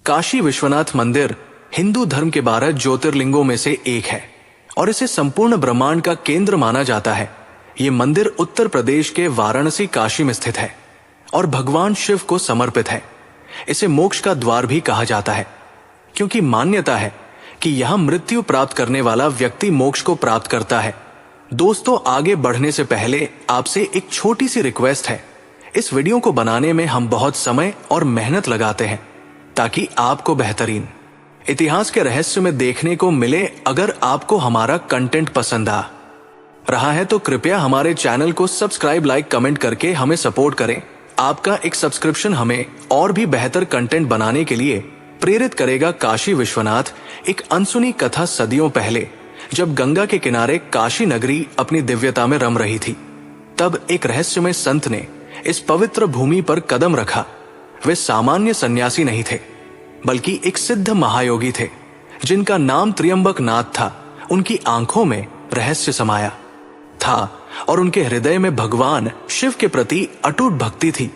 काशी विश्वनाथ मंदिर हिंदू धर्म के 12 ज्योतिर्लिंगों में से एक है और इसे संपूर्ण ब्रह्मांड का केंद्र माना जाता है। ये मंदिर उत्तर प्रदेश के वाराणसी काशी में स्थित है और भगवान शिव को समर्पित है। इसे मोक्ष का द्वार भी कहा जाता है क्योंकि मान्यता है कि यहां मृत्यु प्राप्त करने वाला व्यक्ति मोक्ष को प्राप्त करता है। दोस्तों, आगे बढ़ने से पहले आपसे एक छोटी सी रिक्वेस्ट है। इस वीडियो को बनाने में हम बहुत समय और मेहनत लगाते हैं ताकि आपको बेहतरीन इतिहास के रहस्य में देखने को मिले। अगर आपको हमारा कंटेंट पसंद आ रहा है तो कृपया हमारे चैनल को सब्सक्राइब, लाइक, कमेंट करके हमें सपोर्ट करें। आपका एक सब्सक्रिप्शन हमें और भी बेहतर कंटेंट बनाने के लिए प्रेरित करेगा। काशी विश्वनाथ एक अनसुनी कथा सदियों पहले, जब गंगा के किनारे काशी नगरी अपनी दिव्यता में रम रही थी, तब एक रहस्यमय संत ने इस पवित्र भूमि पर कदम रखा। वे सामान्य सन्यासी नहीं थे, बल्कि एक सिद्ध महायोगी थे जिनका नाम त्र्यंबक नाथ था। उनकी आंखों में रहस्य समाया था और उनके हृदय में भगवान शिव के प्रति अटूट भक्ति थी।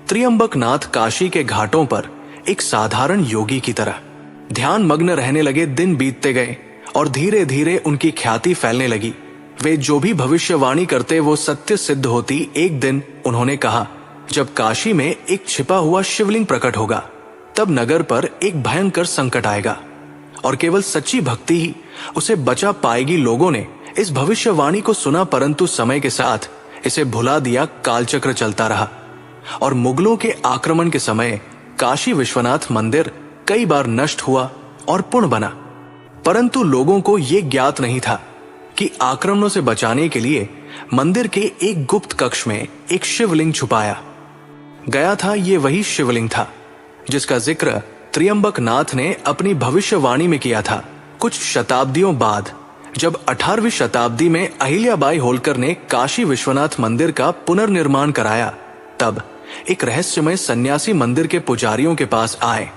त्र्यंबक नाथ काशी के घाटों पर एक साधारण योगी की तरह ध्यान मग्न रहने लगे। दिन बीतते गए और धीरे धीरे उनकी ख्याति फैलने लगी। वे जो भी भविष्यवाणी करते वो सत्य सिद्ध होती। एक दिन उन्होंने कहा, जब काशी में एक छिपा हुआ शिवलिंग प्रकट होगा, तब नगर पर एक भयंकर संकट आएगा और केवल सच्ची भक्ति ही उसे बचा पाएगी। लोगों ने इस भविष्यवाणी को सुना, परंतु समय के साथ इसे भुला दिया। कालचक्र चलता रहा और मुगलों के आक्रमण के समय काशी विश्वनाथ मंदिर कई बार नष्ट हुआ और पुनः बना, परंतु लोगों को यह ज्ञात नहीं था कि आक्रमणों से बचाने के लिए मंदिर के एक गुप्त कक्ष में एक शिवलिंग छुपाया गया था। ये वही शिवलिंग था जिसका जिक्र त्र्यंबक नाथ ने अपनी भविष्यवाणी में किया था। कुछ शताब्दियों बाद जब 18वीं शताब्दी में अहिल्याबाई होलकर ने काशी विश्वनाथ मंदिर का पुनर्निर्माण कराया, तब एक रहस्यमय सन्यासी मंदिर के पुजारियों के पास आए।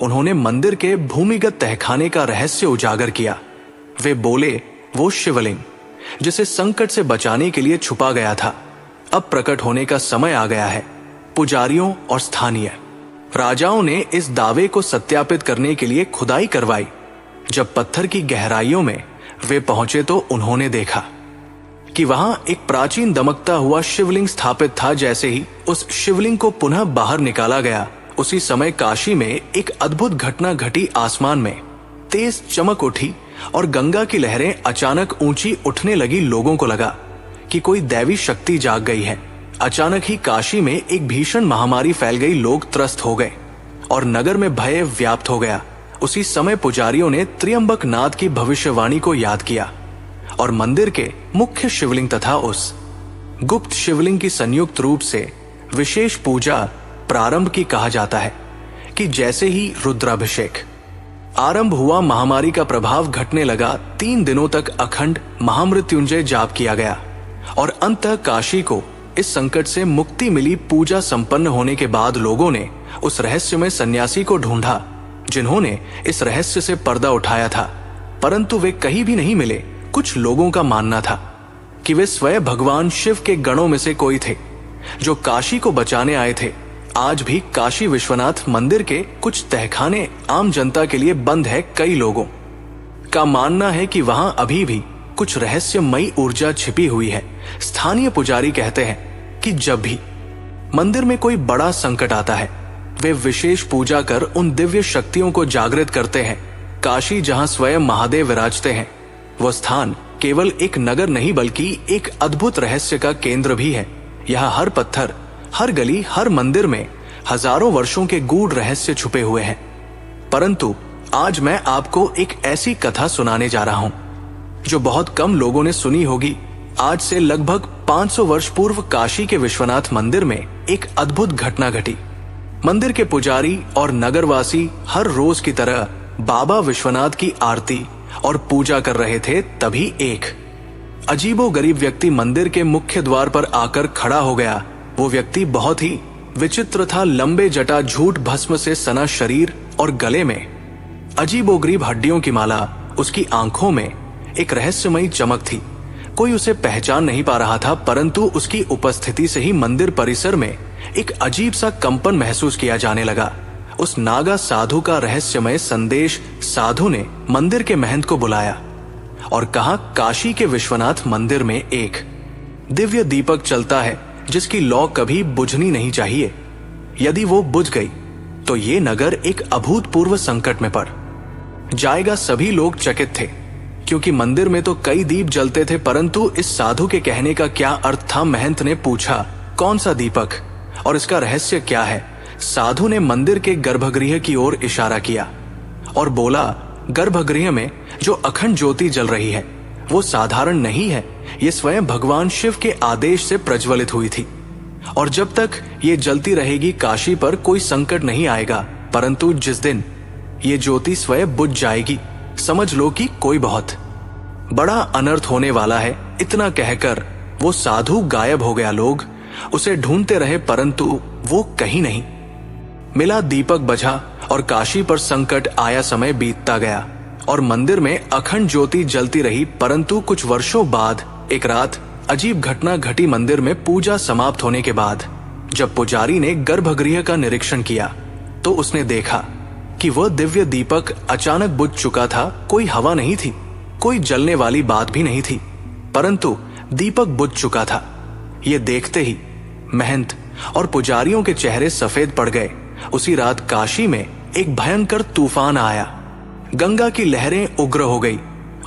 उन्होंने मंदिर के भूमिगत तहखाने का रहस्य उजागर किया। वे बोले, वो शिवलिंग जिसे संकट से बचाने के लिए छुपा गया था, अब प्रकट होने का समय आ गया है। पुजारियों और स्थानीय राजाओं ने इस दावे को सत्यापित करने के लिए खुदाई करवाई। जब पत्थर की गहराइयों में वे पहुंचे तो उन्होंने देखा कि वहां एक प्राचीन दमकता हुआ शिवलिंग स्थापित था। जैसे ही उस शिवलिंग को पुनः बाहर निकाला गया, उसी समय काशी में एक अद्भुत घटना घटी। आसमान में तेज चमक उठी और गंगा की लहरें अचानक ऊंची उठने लगी। लोगों को लगा कि कोई दैवी शक्ति जाग गई है। अचानक ही काशी में एक भीषण महामारी फैल गई। लोग त्रस्त हो गए और नगर में भय व्याप्त हो गया। उसी समय पुजारियों ने त्र्यंबक नाथ की भविष्यवाणी को याद किया और मंदिर के मुख्य शिवलिंग तथा उस गुप्त शिवलिंग की संयुक्त रूप से विशेष पूजा प्रारंभ की। कहा जाता है कि जैसे ही रुद्राभिषेक आरंभ हुआ, महामारी का प्रभाव घटने लगा। 3 दिनों तक अखंड महामृत्युंजय जाप किया गया और अंततः काशी को इस संकट से मुक्ति मिली। पूजा संपन्न होने के बाद लोगों ने उस रहस्यमय सन्यासी को ढूंढा जिन्होंने इस रहस्य से पर्दा उठाया था, परंतु वे कहीं भी नहीं मिले। कुछ लोगों का मानना था कि वे स्वयं भगवान शिव के गणों में से कोई थे जो काशी को बचाने आए थे। आज भी काशी विश्वनाथ मंदिर के कुछ तहखाने आम जनता के लिए बंद है। कई लोगों का मानना है कि वहां अभी भी कुछ रहस्यमयी ऊर्जा छिपी हुई है। स्थानीय पुजारी कहते हैं कि जब भी मंदिर में कोई बड़ा संकट आता है, वे विशेष पूजा कर उन दिव्य शक्तियों को जागृत करते हैं। काशी, जहां स्वयं महादेव विराजते हैं, वो स्थान केवल एक नगर नहीं बल्कि एक अद्भुत रहस्य का केंद्र भी है। यहाँ हर पत्थर, हर गली, हर मंदिर में हजारों वर्षों के गूढ़ रहस्य छुपे हुए हैं। परंतु आज मैं आपको एक ऐसी कथा सुनाने जा रहा हूं जो बहुत कम लोगों ने सुनी होगी। आज से लगभग 500 वर्ष पूर्व काशी के विश्वनाथ मंदिर में एक अद्भुत घटना घटी। मंदिर के पुजारी और नगरवासी हर रोज की तरह बाबा विश्वनाथ की आरती और पूजा कर रहे थे। तभी एक अजीबोगरीब व्यक्ति मंदिर के मुख्य द्वार पर आकर खड़ा हो गया। वो व्यक्ति बहुत ही विचित्र था। लंबे जटा, झूठ भस्म से सना शरीर और गले में अजीबोगरीब हड्डियों की माला। उसकी आंखों में एक रहस्यमयी चमक थी। कोई उसे पहचान नहीं पा रहा था, परंतु उसकी उपस्थिति से ही मंदिर परिसर में एक अजीब सा कंपन महसूस किया जाने लगा। उस नागा साधु का रहस्यमय संदेश साधु ने मंदिर के महंत को बुलाया और कहा, काशी के विश्वनाथ मंदिर में एक दिव्य दीपक चलता है जिसकी लौ कभी बुझनी नहीं चाहिए। यदि वो बुझ गई तो ये नगर एक अभूतपूर्व संकट में पड़ जाएगा। सभी लोग चकित थे क्योंकि मंदिर में तो कई दीप जलते थे, परंतु इस साधु के कहने का क्या अर्थ था? महंत ने पूछा, कौन सा दीपक और इसका रहस्य क्या है? साधु ने मंदिर के गर्भगृह की ओर इशारा किया और बोला, गर्भगृह में जो अखंड ज्योति जल रही है वो साधारण नहीं है। ये स्वयं भगवान शिव के आदेश से प्रज्वलित हुई थी और जब तक ये जलती रहेगी काशी पर कोई संकट नहीं आएगा, परंतु जिस दिन ये ज्योति स्वयं बुझ जाएगी समझ लो कि कोई बहुत बड़ा अनर्थ होने वाला है। इतना कहकर वो साधु गायब हो गया। लोग उसे ढूंढते रहे परंतु वो कहीं नहीं मिला। दीपक बझा और काशी पर संकट आया। समय बीतता गया और मंदिर में अखंड ज्योति जलती रही, परंतु कुछ वर्षों बाद एक रात अजीब घटना घटी। मंदिर में पूजा समाप्त होने के बाद जब पुजारी ने गर्भगृह का निरीक्षण किया तो उसने देखा कि वह दिव्य दीपक अचानक बुझ चुका था। कोई हवा नहीं थी, कोई जलने वाली बात भी नहीं थी, परंतु दीपक बुझ चुका था। ये देखते ही महंत और पुजारियों के चेहरे सफेद पड़ गए। उसी रात काशी में एक भयंकर तूफान आया। गंगा की लहरें उग्र हो गई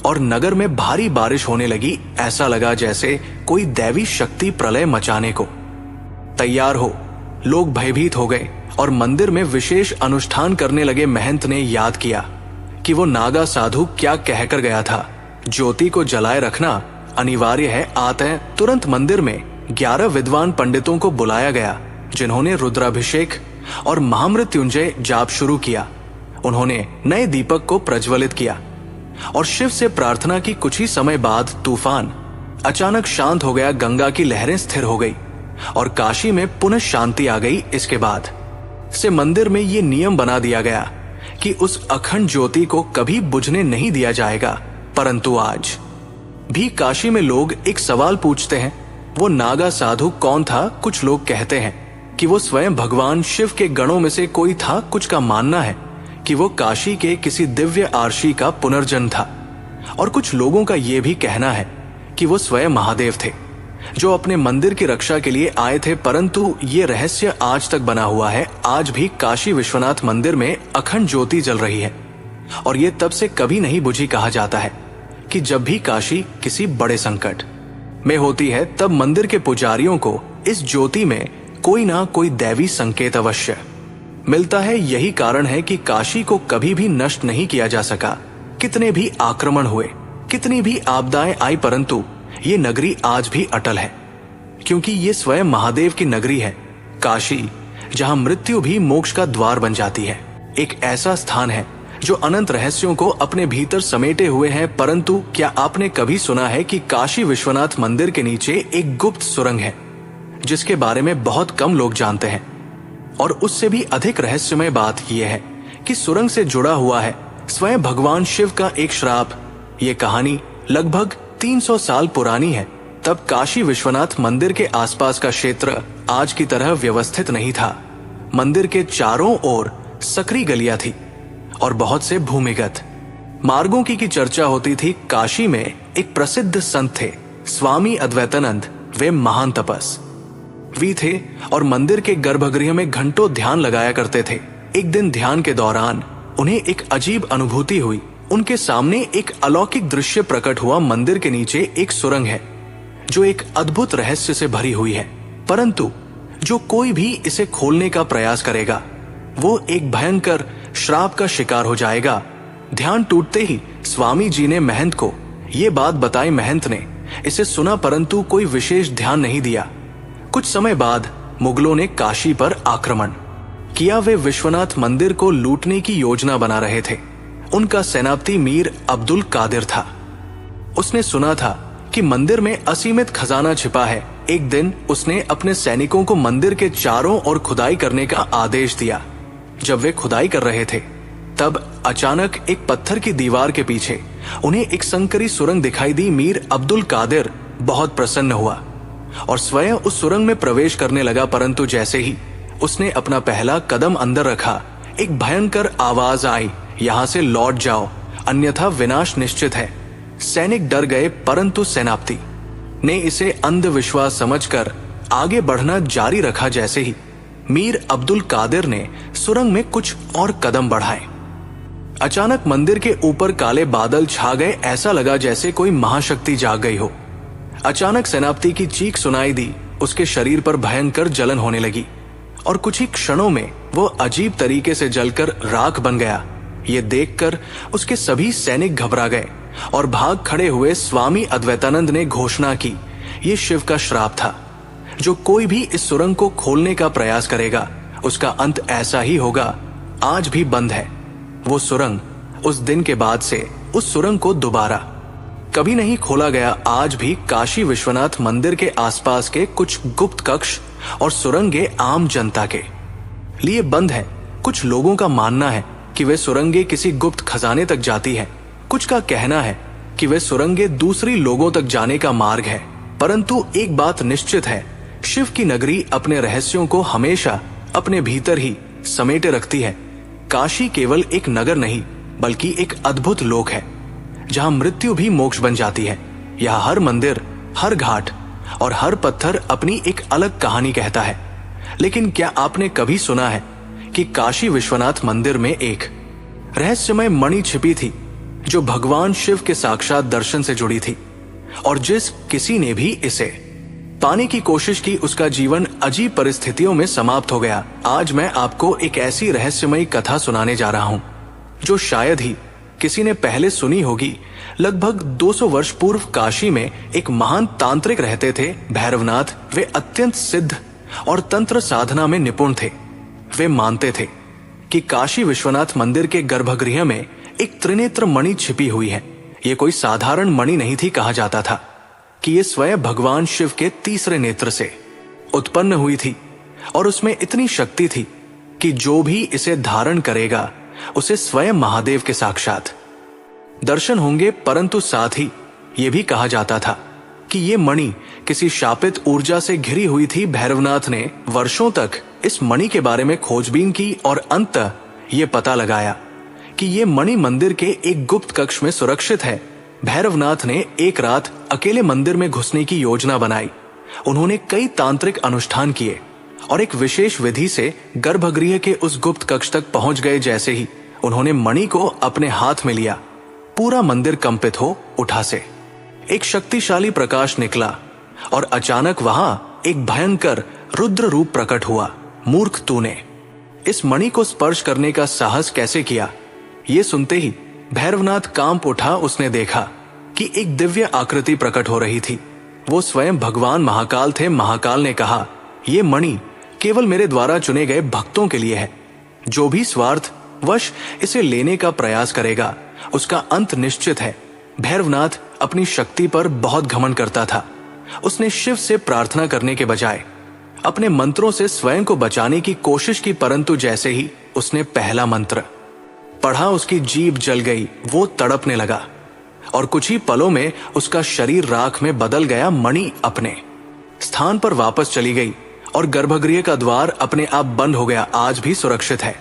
और नगर में भारी बारिश होने लगी। ऐसा लगा जैसे कोई दैवी शक्ति प्रलय मचाने को तैयार हो। लोग भयभीत हो गए और मंदिर में विशेष अनुष्ठान करने लगे। महंत ने याद किया कि वो नागा साधु क्या कहकर गया था, ज्योति को जलाए रखना अनिवार्य है। आते हैं तुरंत मंदिर में 11 विद्वान पंडितों को बुलाया गया जिन्होंने रुद्राभिषेक और महामृत्युंजय जाप शुरू किया। उन्होंने नए दीपक को प्रज्वलित किया और शिव से प्रार्थना की। कुछ ही समय बाद तूफान अचानक शांत हो गया। गंगा की लहरें स्थिर हो गई और काशी में पुनः शांति आ गई। इसके बाद से मंदिर में ये नियम बना दिया गया कि उस अखंड ज्योति को कभी बुझने नहीं दिया जाएगा। परंतु आज भी काशी में लोग एक सवाल पूछते हैं, वो नागा साधु कौन था? कुछ लोग कहते हैं कि वो स्वयं भगवान शिव के गणों में से कोई था। कुछ का मानना है कि वो काशी के किसी दिव्य आर्षी का पुनर्जन्म था और कुछ लोगों का यह भी कहना है कि वो स्वयं महादेव थे जो अपने मंदिर की रक्षा के लिए आए थे। परंतु ये रहस्य आज तक बना हुआ है। आज भी काशी विश्वनाथ मंदिर में अखंड ज्योति जल रही है और ये तब से कभी नहीं बुझी। कहा जाता है कि जब भी काशी किसी बड़े संकट में होती है तब मंदिर के पुजारियों को इस ज्योति में कोई ना कोई दैवी संकेत अवश्य मिलता है। यही कारण है कि काशी को कभी भी नष्ट नहीं किया जा सका। कितने भी आक्रमण हुए, कितनी भी आपदाएं आई, परंतु ये नगरी आज भी अटल है क्योंकि ये स्वयं महादेव की नगरी है। काशी जहां मृत्यु भी मोक्ष का द्वार बन जाती है, एक ऐसा स्थान है जो अनंत रहस्यों को अपने भीतर समेटे हुए है। परंतु क्या आपने कभी सुना है कि काशी विश्वनाथ मंदिर के नीचे एक गुप्त सुरंग है जिसके बारे में बहुत कम लोग जानते हैं? और उससे भी अधिक रहस्यमय बात यह है कि सुरंग से जुड़ा हुआ है स्वयं भगवान शिव का एक श्राप। ये कहानी लगभग 300 साल पुरानी है। तब काशी विश्वनाथ मंदिर के आसपास का क्षेत्र आज की तरह व्यवस्थित नहीं था। मंदिर के चारों ओर सकरी गलियां थी और बहुत से भूमिगत मार्गों की चर्चा होती थी। काशी में एक प्रसिद्ध संत थे, स्वामी अद्वैतानंद। वे महान तपस्वी थे और मंदिर के गर्भगृह में घंटों ध्यान लगाया करते थे। एक दिन ध्यान के दौरान उन्हें एक अजीब अनुभूति हुई। उनके सामने एक अलौकिक दृश्य प्रकट हुआ। मंदिर के नीचे एक सुरंग है जो एक अद्भुत रहस्य से भरी हुई है, परंतु जो कोई भी इसे खोलने का प्रयास करेगा वो एक भयंकर श्राप का शिकार हो जाएगा। ध्यान टूटते ही स्वामी जी ने महंत को ये बात बताई। महंत ने इसे सुना परंतु कोई विशेष ध्यान नहीं दिया। कुछ समय बाद मुगलों ने काशी पर आक्रमण किया। वे विश्वनाथ मंदिर को लूटने की योजना बना रहे थे। उनका सेनापति मीर अब्दुल कादिर था। उसने सुना था कि मंदिर में असीमित खजाना छिपा है। एक दिन उसने अपने सैनिकों को मंदिर के चारों ओर खुदाई करने का आदेश दिया। जब वे खुदाई कर रहे थे तब अचानक एक पत्थर की दीवार के पीछे उन्हें एक संकरी सुरंग दिखाई दी। मीर अब्दुल कादिर बहुत प्रसन्न हुआ और स्वयं उस सुरंग में प्रवेश करने लगा, परंतु जैसे ही उसने अपना पहला कदम अंदर रखा एक भयंकर आवाज आई, यहाँ से लौट जाओ, अन्यथा विनाश निश्चित है। सैनिक डर गए, परंतु सेनापति ने इसे अंधविश्वास समझकर आगे बढ़ना जारी रखा। जैसे ही मीर अब्दुल कादिर ने सुरंग में कुछ और कदम बढ़ाए, अचानक मंदिर के ऊपर काले बादल छा गए। ऐसा लगा जैसे कोई महाशक्ति जाग गई हो। अचानक सेनापति की चीख सुनाई दी, उसके शरीर पर भयंकर जलन होने लगी और कुछ ही क्षणों में वो अजीब तरीके से जलकर राख बन गया। ये देखकर उसके सभी सैनिक घबरा गए और भाग खड़े हुए। स्वामी अद्वैतानंद ने घोषणा की, ये शिव का श्राप था। जो कोई भी इस सुरंग को खोलने का प्रयास करेगा, उसका अंत ऐसा ही होगा। आज भी बंद है वो सुरंग। उस दिन के बाद से उस सुरंग को दोबारा कभी नहीं खोला गया। आज भी काशी विश्वनाथ मंदिर के आसपास के कुछ गुप्त कक्ष और सुरंगें आम जनता के लिए बंद है। कुछ लोगों का मानना है कि वे सुरंगें किसी गुप्त खजाने तक जाती है। कुछ का कहना है कि वे सुरंगें दूसरी लोगों तक जाने का मार्ग है। परंतु एक बात निश्चित है, शिव की नगरी अपने रहस्यों को हमेशा अपने भीतर ही समेटे रखती है। काशी केवल एक नगर नहीं, बल्कि एक अद्भुत लोक है, जहां मृत्यु भी मोक्ष बन जाती है। यहाँ हर मंदिर, हर घाट और हर पत्थर अपनी एक अलग कहानी कहता है। लेकिन क्या आपने कभी सुना है कि काशी विश्वनाथ मंदिर में एक रहस्यमय मणि छिपी थी, जो भगवान शिव के साक्षात दर्शन से जुड़ी थी, और जिस किसी ने भी इसे पाने की कोशिश की, उसका जीवन अजीब परिस्थितियों में समाप्त हो गया। आज मैं आपको एक ऐसी रहस्यमयी कथा सुनाने जा रहा हूं, जो शायद ही किसी ने पहले सुनी होगी। लगभग 200 वर्ष पूर्व काशी में एक महान तांत्रिक रहते थे, भैरवनाथ। वे अत्यंत सिद्ध और तंत्र साधना में निपुण थे। वे मानते थे कि काशी विश्वनाथ मंदिर के गर्भगृह में एक त्रिनेत्र मणि छिपी हुई है। ये कोई साधारण मणि नहीं थी। कहा जाता था कि ये स्वयं भगवान शिव के तीसरे नेत्र से उत्पन्न हुई थी और उसमें इतनी शक्ति थी कि जो भी इसे धारण करेगा, उसे स्वयं महादेव के साक्षात दर्शन होंगे। परंतु साथ ही यह भी कहा जाता था कि ये मणि किसी शापित ऊर्जा से घिरी हुई थी। भैरवनाथ ने वर्षों तक इस मणि के बारे में खोजबीन की और अंततः ये पता लगाया कि ये मणि मंदिर के एक गुप्त कक्ष में सुरक्षित है। भैरवनाथ ने एक रात अकेले मंदिर में घुसने की योजना बनाई। उन्होंने कई तांत्रिक अनुष्ठान किए और एक विशेष विधि से गर्भगृह के उस गुप्त कक्ष तक पहुंच गए। जैसे ही उन्होंने मणि को अपने हाथ में लिया, पूरा मंदिर कंपित हो उठा। से एक शक्तिशाली प्रकाश निकला और अचानक वहां एक भयंकर रुद्र रूप प्रकट हुआ। मूर्ख, तूने इस मणि को स्पर्श करने का साहस कैसे किया? ये सुनते ही भैरवनाथ कांप उठा। उसने देखा कि एक दिव्य आकृति प्रकट हो रही थी। वो स्वयं भगवान महाकाल थे। महाकाल ने कहा, ये मणि केवल मेरे द्वारा चुने गए भक्तों के लिए है। जो भी स्वार्थ वश इसे लेने का प्रयास करेगा, उसका अंत निश्चित है। भैरवनाथ अपनी शक्ति पर बहुत घमंड करता था। उसने शिव से प्रार्थना करने के बजाय अपने मंत्रों से स्वयं को बचाने की कोशिश की, परंतु जैसे ही उसने पहला मंत्र पढ़ा, उसकी जीभ जल गई। वो तड़पने लगा और कुछ ही पलों में उसका शरीर राख में बदल गया। मणि अपने स्थान पर वापस चली गई और गर्भगृह का द्वार अपने आप बंद हो गया। आज भी सुरक्षित है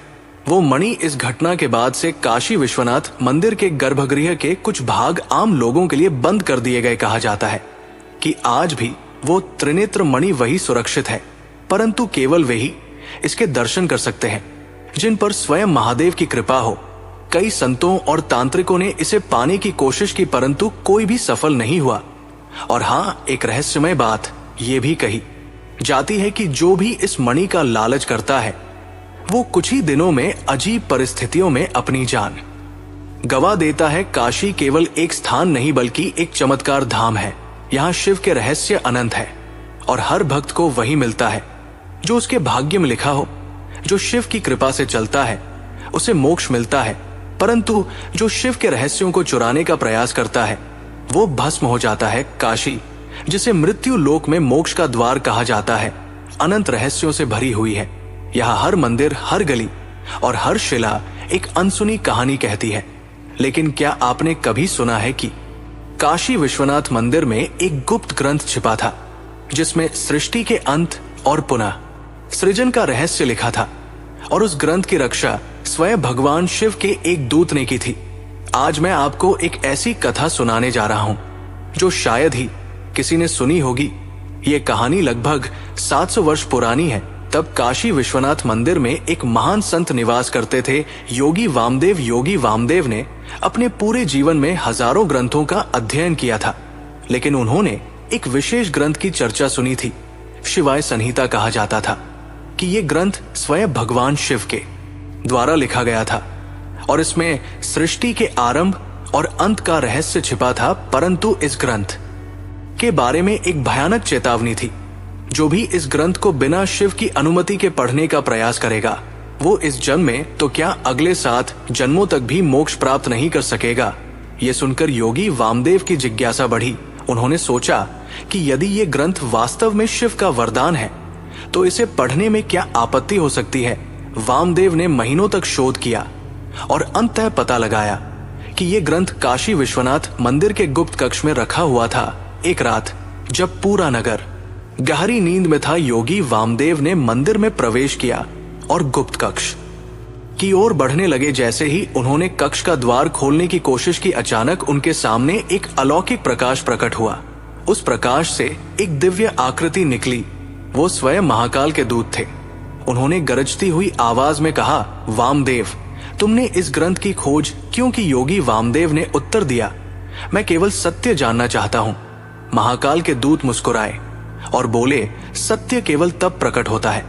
वो मणि। इस घटना के बाद से काशी विश्वनाथ मंदिर के गर्भगृह के कुछ भाग आम लोगों के लिए बंद कर दिए गए। कहा जाता है कि आज भी वो त्रिनेत्र मणि वही सुरक्षित है, परंतु केवल वे ही इसके दर्शन कर सकते हैं जिन पर स्वयं महादेव की कृपा हो। कई संतों और तांत्रिकों ने इसे पाने की कोशिश की, परंतु कोई भी सफल नहीं हुआ। और हाँ, एक रहस्यमय बात यह भी कही जाती है कि जो भी इस मणि का लालच करता है, वो कुछ ही दिनों में अजीब परिस्थितियों में अपनी जान गवा देता है। काशी केवल एक स्थान नहीं, बल्कि एक चमत्कार धाम है। यहाँ शिव के रहस्य अनंत है और हर भक्त को वही मिलता है जो उसके भाग्य में लिखा हो। जो शिव की कृपा से चलता है, उसे मोक्ष मिलता है, परंतु जो शिव के रहस्यों को चुराने का प्रयास करता है, वो भस्म हो जाता है। काशी, जिसे मृत्यु लोक में मोक्ष का द्वार कहा जाता है, अनंत रहस्यों से भरी हुई है। यहाँ हर मंदिर, हर गली और हर शिला एक अनसुनी कहानी कहती है। लेकिन क्या आपने कभी सुना है कि काशी विश्वनाथ मंदिर में एक गुप्त ग्रंथ छिपा था, जिसमें सृष्टि के अंत और पुनः सृजन का रहस्य लिखा था, और उस ग्रंथ की रक्षा स्वयं भगवान शिव के एक दूत ने की थी। आज मैं आपको एक ऐसी कथा सुनाने जा रहा हूं जो शायद ही किसी ने सुनी होगी। ये कहानी लगभग 700 वर्ष पुरानी है। तब काशी विश्वनाथ मंदिर में एक महान संत निवास करते थे, योगी वामदेव। योगी वामदेव ने अपने पूरे जीवन में हजारों ग्रंथों का अध्ययन किया था, लेकिन उन्होंने एक विशेष ग्रंथ की चर्चा सुनी थी। शिवाय संहिता कहा जाता था कि ये ग्रंथ स्वयं भगवान शिव के द्वारा लिखा गया था और इसमें सृष्टि के आरंभ और अंत का रहस्य छिपा था। परंतु इस ग्रंथ के बारे में एक भयानक चेतावनी थी। जो भी इस ग्रंथ को बिना शिव की अनुमति के पढ़ने का प्रयास करेगा, वो इस जन्म में तो क्या अगले 7 जन्मों तक भी मोक्ष प्राप्त नहीं कर सकेगा। ये सुनकर योगी वामदेव की जिज्ञासा बढ़ी। उन्होंने सोचा कि यदि ये ग्रंथ वास्तव में शिव का वरदान है तो इसे पढ़ने में क्या आपत्ति हो सकती है। वामदेव ने महीनों तक शोध किया और अंततः पता लगाया कि ये ग्रंथ काशी विश्वनाथ मंदिर के गुप्त कक्ष में रखा हुआ था। एक रात जब पूरा नगर गहरी नींद में था, योगी वामदेव ने मंदिर में प्रवेश किया और गुप्त कक्ष की ओर बढ़ने लगे। जैसे ही उन्होंने कक्ष का द्वार खोलने की कोशिश की, अचानक उनके सामने एक अलौकिक प्रकाश प्रकट हुआ। उस प्रकाश से एक दिव्य आकृति निकली। वो स्वयं महाकाल के दूत थे। उन्होंने गरजती हुई आवाज में कहा, वामदेव, तुमने इस ग्रंथ की खोज क्यों की? योगी वामदेव ने उत्तर दिया, मैं केवल सत्य जानना चाहता हूं। महाकाल के दूत मुस्कुराए और बोले, सत्य केवल तब प्रकट होता है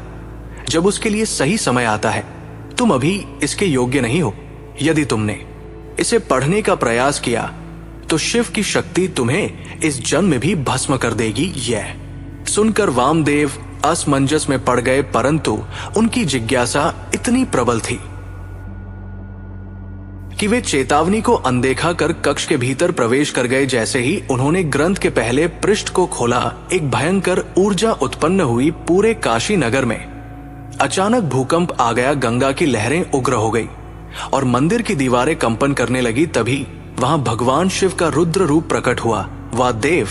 जब उसके लिए सही समय आता है। तुम अभी इसके योग्य नहीं हो। यदि तुमने इसे पढ़ने का प्रयास किया तो शिव की शक्ति तुम्हें इस जन्म में भी भस्म कर देगी। यह सुनकर वामदेव असमंजस में पड़ गए, परंतु उनकी जिज्ञासा इतनी प्रबल थी कि वे चेतावनी को अनदेखा कर कक्ष के भीतर प्रवेश कर गए। जैसे ही उन्होंने ग्रंथ के पहले पृष्ठ को खोला, एक भयंकर ऊर्जा उत्पन्न हुई। पूरे काशी नगर में अचानक भूकंप आ गया। गंगा की लहरें उग्र हो गई और मंदिर की दीवारें कंपन करने लगी। तभी वहां भगवान शिव का रुद्र रूप प्रकट हुआ। वाह देव,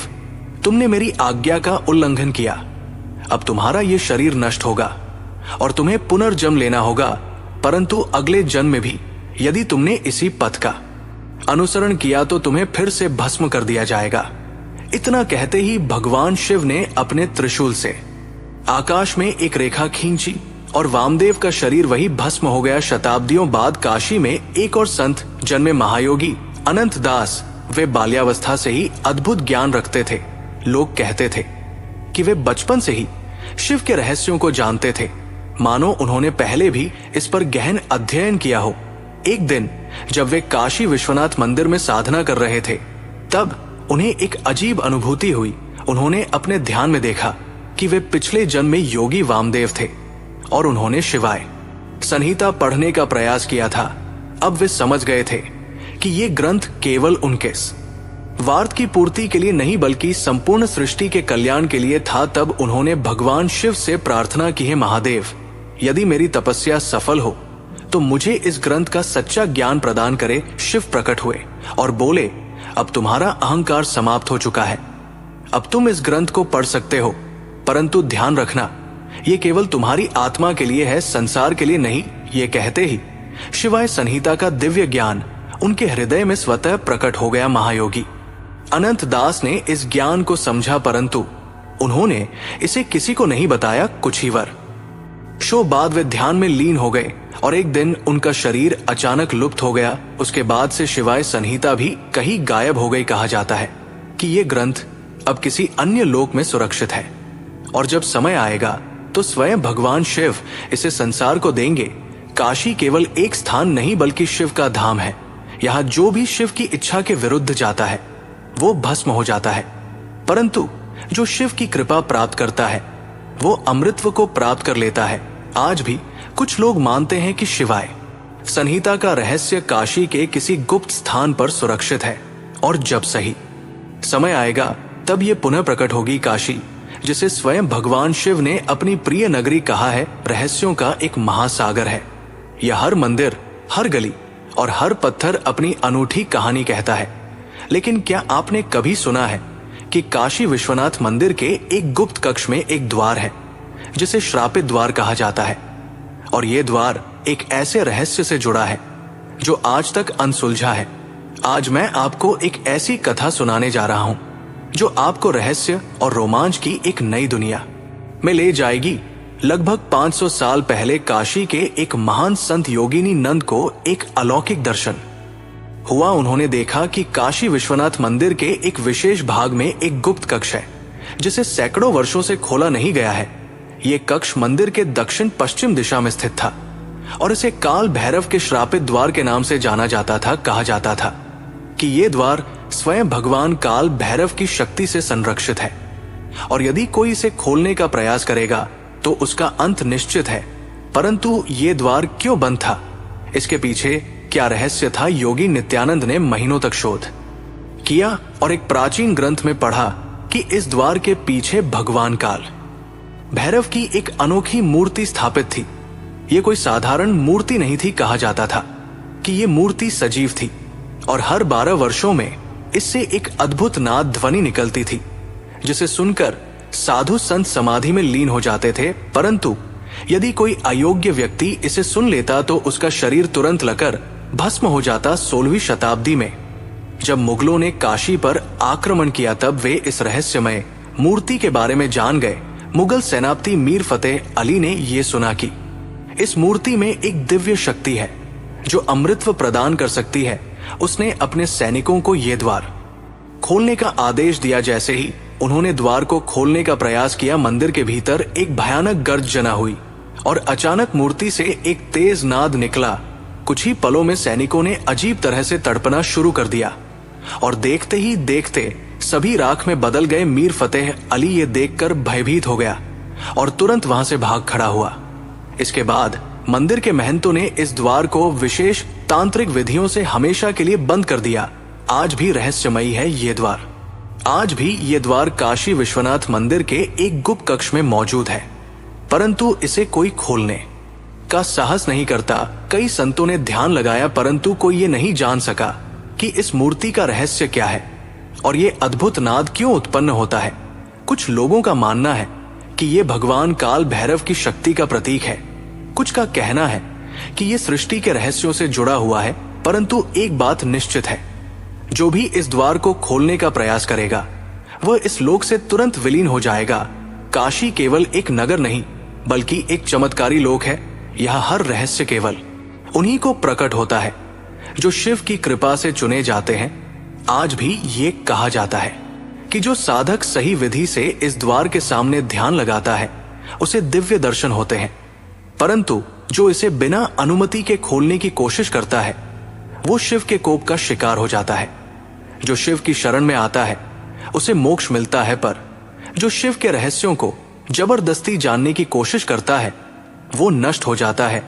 तुमने मेरी आज्ञा का उल्लंघन किया। अब तुम्हारा ये शरीर नष्ट होगा और तुम्हें पुनर्जन्म लेना होगा, परंतु अगले जन्म में भी यदि तुमने इसी पथ का अनुसरण किया तो तुम्हें फिर से भस्म कर दिया जाएगा। इतना कहते ही भगवान शिव ने अपने त्रिशूल से आकाश में एक रेखा खींची और वामदेव का शरीर वही भस्म हो गया। शताब्दियों बाद काशी में एक और संत जन्मे, महायोगी अनंत दास। वे बाल्यावस्था से ही अद्भुत ज्ञान रखते थे। लोग कहते थे कि वे बचपन से ही शिव के रहस्यों को जानते थे, मानो उन्होंने पहले भी इस पर गहन अध्ययन किया हो। एक दिन जब वे काशी विश्वनाथ मंदिर में साधना कर रहे थे, तब उन्हें एक अजीब अनुभूति हुई। उन्होंने अपने ध्यान में देखा कि वे पिछले जन्म में योगी वामदेव थे और उन्होंने शिवाय संहिता पढ़ने का प्रयास किया था। अब वे समझ गए थे कि ये ग्रंथ केवल उनके स्वार्थ की पूर्ति के लिए नहीं बल्कि संपूर्ण सृष्टि के कल्याण के लिए था। तब उन्होंने भगवान शिव से प्रार्थना की है, महादेव, यदि मेरी तपस्या सफल हो तो मुझे इस ग्रंथ का सच्चा ज्ञान प्रदान करे। शिव प्रकट हुए और बोले, अब तुम्हारा अहंकार समाप्त हो चुका है। अब तुम इस ग्रंथ को पढ़ सकते हो, परंतु ध्यान रखना, ये केवल तुम्हारी आत्मा के लिए है, संसार के लिए नहीं। ये कहते ही शिवाय संहिता का दिव्य ज्ञान उनके हृदय में स्वतः प्रकट हो गया। महायोगी अनंत दास ने इस ज्ञान को समझा, परंतु उन्होंने इसे किसी को नहीं बताया। कुछ ही वर्षों बाद वे ध्यान में लीन हो गए और एक दिन उनका शरीर अचानक लुप्त हो गया। उसके बाद से शिवाय संहिता भी कहीं गायब हो गई। कहा जाता है कि ये ग्रंथ अब किसी अन्य लोक में सुरक्षित है और जब समय आएगा तो स्वयं भगवान शिव इसे संसार को देंगे। काशी केवल एक स्थान नहीं बल्कि शिव का धाम है। यहाँ जो भी शिव की इच्छा के विरुद्ध जाता है वो भस्म हो जाता है, परंतु जो शिव की कृपा प्राप्त करता है वो अमृतत्व को प्राप्त कर लेता है। आज भी कुछ लोग मानते हैं कि शिवाय संहिता का रहस्य काशी के किसी गुप्त स्थान पर सुरक्षित है और जब सही समय आएगा तब ये पुनः प्रकट होगी। काशी, जिसे स्वयं भगवान शिव ने अपनी प्रिय नगरी कहा है, रहस्यों का एक महासागर है। यह हर मंदिर, हर गली और हर पत्थर अपनी अनूठी कहानी कहता है। लेकिन क्या आपने कभी सुना है कि काशी विश्वनाथ मंदिर के एक गुप्त कक्ष में एक द्वार है जिसे श्रापित द्वार कहा जाता है और ये द्वार एक ऐसे रहस्य से जुड़ा है जो आज तक अनसुलझा है। आज मैं आपको एक ऐसी कथा सुनाने जा रहा हूं जो आपको रहस्य और रोमांच की एक नई दुनिया में ले जाएगी। लगभग 500 साल पहले काशी के एक महान संत योगिनी नंद को एक अलौकिक दर्शन हुआ। उन्होंने देखा कि काशी विश्वनाथ मंदिर के एक विशेष भाग में एक गुप्त कक्ष है जिसे सैकड़ों वर्षों से खोला नहीं गया है। ये कक्ष मंदिर के दक्षिण पश्चिम दिशा में स्थित था और इसे काल भैरव के श्रापित द्वार के नाम से जाना जाता था। कहा जाता था कि ये द्वार स्वयं भगवान काल भैरव की शक्ति से संरक्षित है और यदि कोई इसे खोलने का प्रयास करेगा तो उसका अंत निश्चित है। परंतु ये द्वार क्यों बंद था, इसके पीछे क्या रहस्य था, योगी नित्यानंद ने महीनों तक शोध किया और एक प्राचीन ग्रंथ में पढ़ा कि इस द्वार के पीछे भगवान काल भैरव की एक अनोखी मूर्ति स्थापित थी। ये कोई साधारण मूर्ति नहीं थी। कहा जाता था कि ये मूर्ति सजीव थी और हर 12 वर्षों में इससे एक अद्भुत नाद ध्वनि निकलती थी जिसे सुनकर साधु संत समाधि में लीन हो जाते थे। परंतु यदि कोई अयोग्य व्यक्ति इसे सुन लेता तो उसका शरीर तुरंत लकर भस्म हो जाता। 16वीं शताब्दी में जब मुगलों ने काशी पर आक्रमण किया तब वे इस रहस्यमय मूर्ति के बारे में जान गए। मुगल सेनापति मीर फतेह अली ने यह सुना कि इस मूर्ति में एक दिव्य शक्ति है जो अमृतत्व प्रदान कर सकती है। उसने अपने सैनिकों को यह द्वार खोलने का आदेश दिया। जैसे ही उन्होंने द्वार को खोलने का प्रयास किया, मंदिर के भीतर एक भयानक गर्जना हुई और अचानक मूर्ति से एक तेज नाद निकला। कुछ ही पलों में सैनिकों ने अजीब तरह से तड़पना शुरू कर दिया और देखते ही देखते सभी राख में बदल गए। मीर फतेह अली ये देखकर भयभीत हो गया और तुरंत वहां से भाग खड़ा हुआ। इसके बाद मंदिर के महंतों ने इस द्वार को विशेष तांत्रिक विधियों से हमेशा के लिए बंद कर दिया। आज भी रहस्यमयी है ये द्वार। आज भी ये द्वार काशी विश्वनाथ मंदिर के एक गुप्त कक्ष में मौजूद है, परंतु इसे कोई खोलने का साहस नहीं करता। कई संतों ने ध्यान लगाया परंतु कोई ये नहीं जान सका कि इस मूर्ति का रहस्य क्या है और ये अद्भुत नाद क्यों उत्पन्न होता है। कुछ लोगों का मानना है कि ये भगवान काल भैरव की शक्ति का प्रतीक है। कुछ का कहना है कि ये सृष्टि के रहस्यों से जुड़ा हुआ है। परंतु एक बात निश्चित है, जो भी इस द्वार को खोलने का प्रयास करेगा वह इस लोक से तुरंत विलीन हो जाएगा। काशी केवल एक नगर नहीं बल्कि एक चमत्कारी लोक है। यह हर रहस्य केवल उन्हीं को प्रकट होता है जो शिव की कृपा से चुने जाते हैं। आज भी ये कहा जाता है कि जो साधक सही विधि से इस द्वार के सामने ध्यान लगाता है उसे दिव्य दर्शन होते हैं, परंतु जो इसे बिना अनुमति के खोलने की कोशिश करता है वो शिव के कोप का शिकार हो जाता है। जो शिव की शरण में आता है उसे मोक्ष मिलता है, पर जो शिव के रहस्यों को जबरदस्ती जानने की कोशिश करता है वो नष्ट हो जाता है।